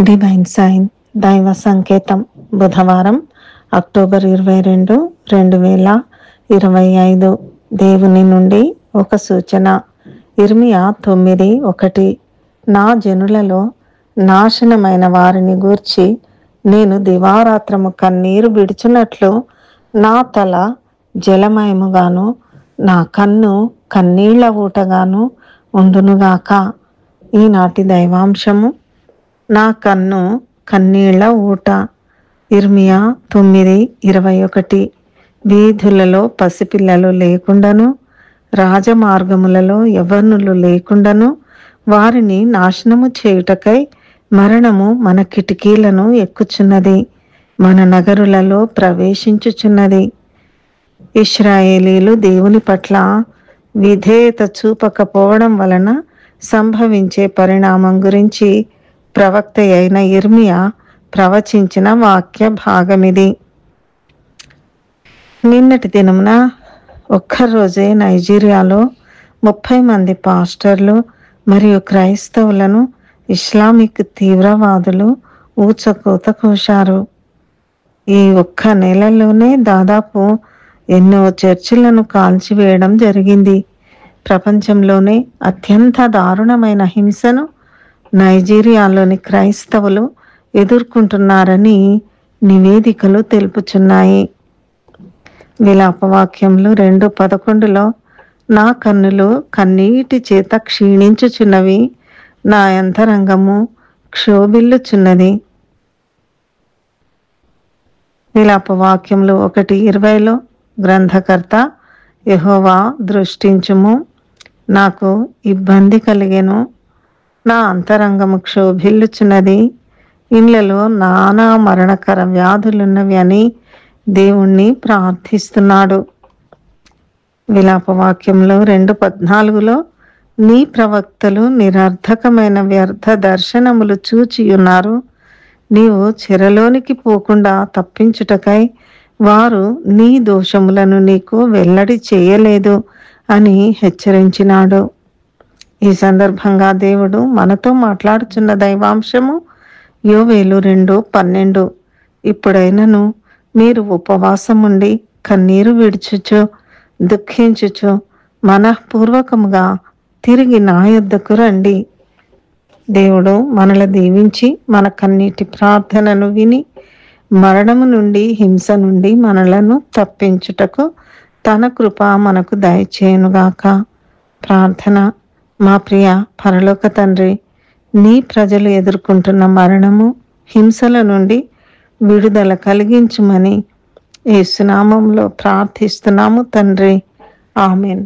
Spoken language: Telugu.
డివైన్ సైన్ దైవ సంకేతం బుధవారం అక్టోబర్ 22, 2025 దేవుని నుండి ఒక సూచన. ఇర్మియా 9:1 నా జనులలో నాశనమైన వారిని గూర్చి నేను దివారాత్రము కన్నీరు విడుచున్నట్లు నా తల జలమయముగాను నా కన్ను కన్నీళ్ల ఊటగాను ఉండునుగాక. ఈనాటి దైవాంశము నా కన్ను కన్నీళ్ల ఊట. ఇర్మియా 9:21 వీధులలో పసిపిల్లలు లేకుండాను రాజమార్గములలో యవ్వనులు లేకుండాను వారిని నాశనము చేయుటకై మరణము మన కిటికీలను ఎక్కుచున్నది, మన నగరులలో ప్రవేశించుచున్నది. ఇశ్రాయేలీలు దేవుని పట్ల విధేయత చూపకపోవడం వలన సంభవించే పరిణామం గురించి ప్రవక్త అయిన ఇర్మియా ప్రవచించిన వాక్య భాగమిది. నిన్నటి దినమున ఒక్కరోజే నైజీరియాలో 30 మంది పాస్టర్లు మరియు క్రైస్తవులను ఇస్లామిక్ తీవ్రవాదులు ఊచకోత కోశారు. ఈ ఒక్క నెలలోనే దాదాపు ఎన్నో చర్చిలను కాల్చివేయడం జరిగింది. ప్రపంచంలోనే అత్యంత దారుణమైన హింసను నైజీరియాలోని క్రైస్తవులు ఎదుర్కొంటున్నారని నివేదికలు తెలుపుచున్నాయి. విలాపవాక్యములు 2:11 నా కన్నులు కన్నీటి చేత క్షీణించుచున్నవి, నా అంతరంగము క్షోభిల్లుచున్నది. విలాపవాక్యములు 1:20 గ్రంథకర్త యెహోవా దృష్టించుము, నాకు ఇబ్బంది కలిగెను, నా అంతరంగము క్షోభిల్లుచున్నది, ఇళ్లలో నానా మరణకర వ్యాధులున్నవి అని దేవుణ్ణి ప్రార్థిస్తున్నాడు. విలాపవాక్యంలో 2:14 నీ ప్రవక్తలు నిరర్థకమైన వ్యర్థ దర్శనములు చూచియున్నారు, నీవు చెరలోనికి పోకుండా తప్పించుటకై వారు నీ దోషములను నీకు వెల్లడి చేయలేదు అని హెచ్చరించినాడు. ఈ సందర్భంగా దేవుడు మనతో మాట్లాడుచున్న దైవాంశము యోవేలు 2:12 ఇప్పుడైనను మీరు ఉపవాసముండి కన్నీరు విడుచుచు దుఃఖించుచు మనఃపూర్వకముగా తిరిగి నా యొద్దకు రండి. దేవుడు మనల దీవించి మన కన్నీటి ప్రార్థనను విని మరణము నుండి హింస నుండి మనలను తప్పించుటకు తన కృప మనకు దయచేయునుగాక. ప్రార్థన. మా ప్రియ పరలోక తండ్రి, నీ ప్రజలు ఎదుర్కొంటున్న మరణము హింసల నుండి విడుదల కలిగించుమని యేసు నామములో ప్రార్థిస్తున్నాము తండ్రి. ఆమెన్.